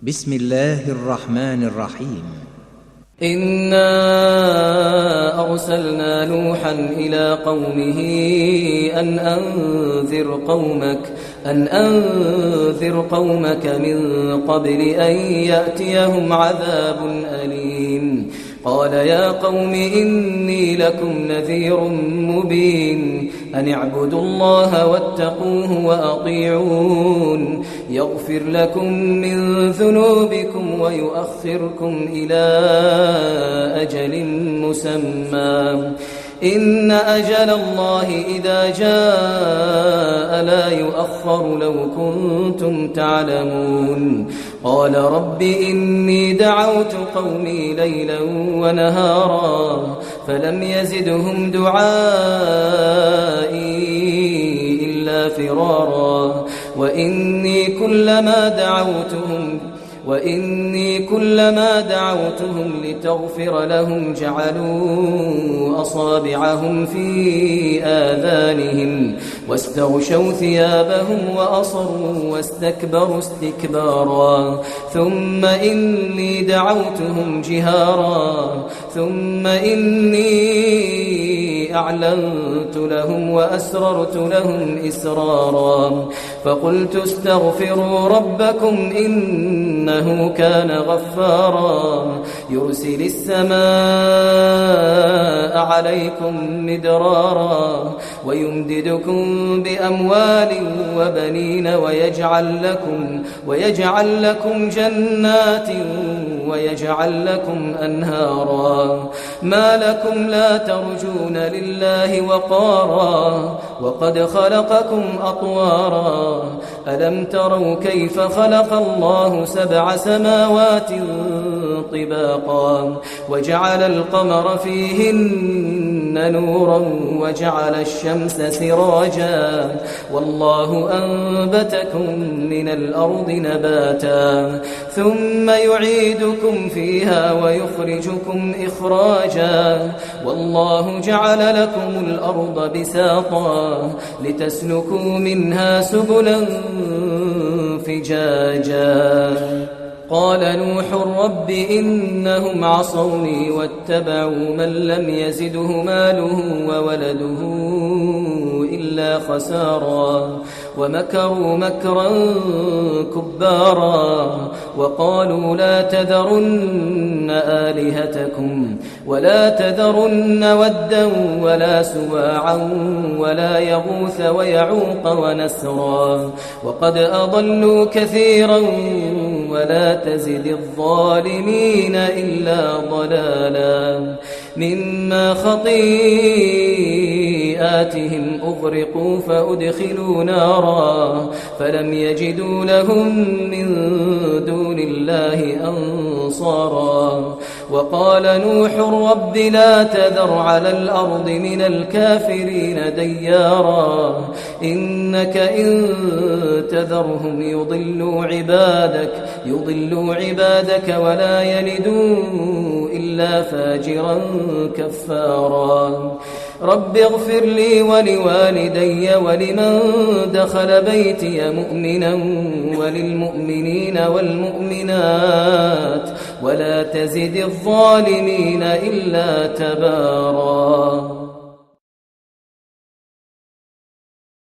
بسم الله الرحمن الرحيم. إنا أرسلنا نوحا إلى قومه أن أنذر قومك من قبل أن يأتيهم عذاب أليم. قال يا قوم إني لكم نذير مبين أن اعبدوا الله واتقوه وأطيعون يغفر لكم من ذنوبكم ويؤخركم إلى أجل مسمى إن أجل الله إذا جاء لا يؤخر لو كنتم تعلمون. قال رب إني دعوت قومي ليلا ونهارا فلم يزدهم دعائي إلا فرارا وإني كلما دعوتهم لتغفر لهم جعلوا أصابعهم في آذانهم واستغشوا ثيابهم وأصروا واستكبروا استكبارا ثم إني دعوتهم جهارا ثم إني أعلنت لهم وأسررت لهم إسرارا فقلت استغفروا ربكم إنه كان غفارا يرسل السماء عليكم مدرارا ويمددكم بأموال وبنين ويجعل لكم جنات ويجعل لكم أنهارا ما لكم لا ترجون لله وقارا وقد خلقكم أطوارا ألم تروا كيف خلق الله 7 سماوات طباقا وجعل القمر فيهن نورا وجعل الشمس سراجا والله أنبتكم من الأرض نباتا ثم يعيدكم فيها ويخرجكم إخراجا والله جعل لكم الأرض بساطا لتسلكوا منها سبلا فجاجا. قال نوح رب إنهم عصوني واتبعوا من لم يزده ماله وولده إلا خسارا ومكروا مكرا كبارا وقالوا لا تذرن آلهتكم ولا تذرن ودا ولا سواعا ولا يغوث ويعوق ونسرا وقد أضلوا كثيرا ولا تزد الظالمين إلا ضلالا مما خطيئاتهم أغرقوا فأدخلوا نارا فلم يجدوا لهم من دون الله أنصارا وقال نوح رب لا تذر على الأرض من الكافرين ديارا إنك إن تذرهم يضلوا عبادك ولا يلدوا إلا فاجرا كفارا رب اغفر لي ولوالدي ولمن دخل بيتي مؤمنا وللمؤمنين والمؤمنات ولا تزد الظالمين إلا تبارا.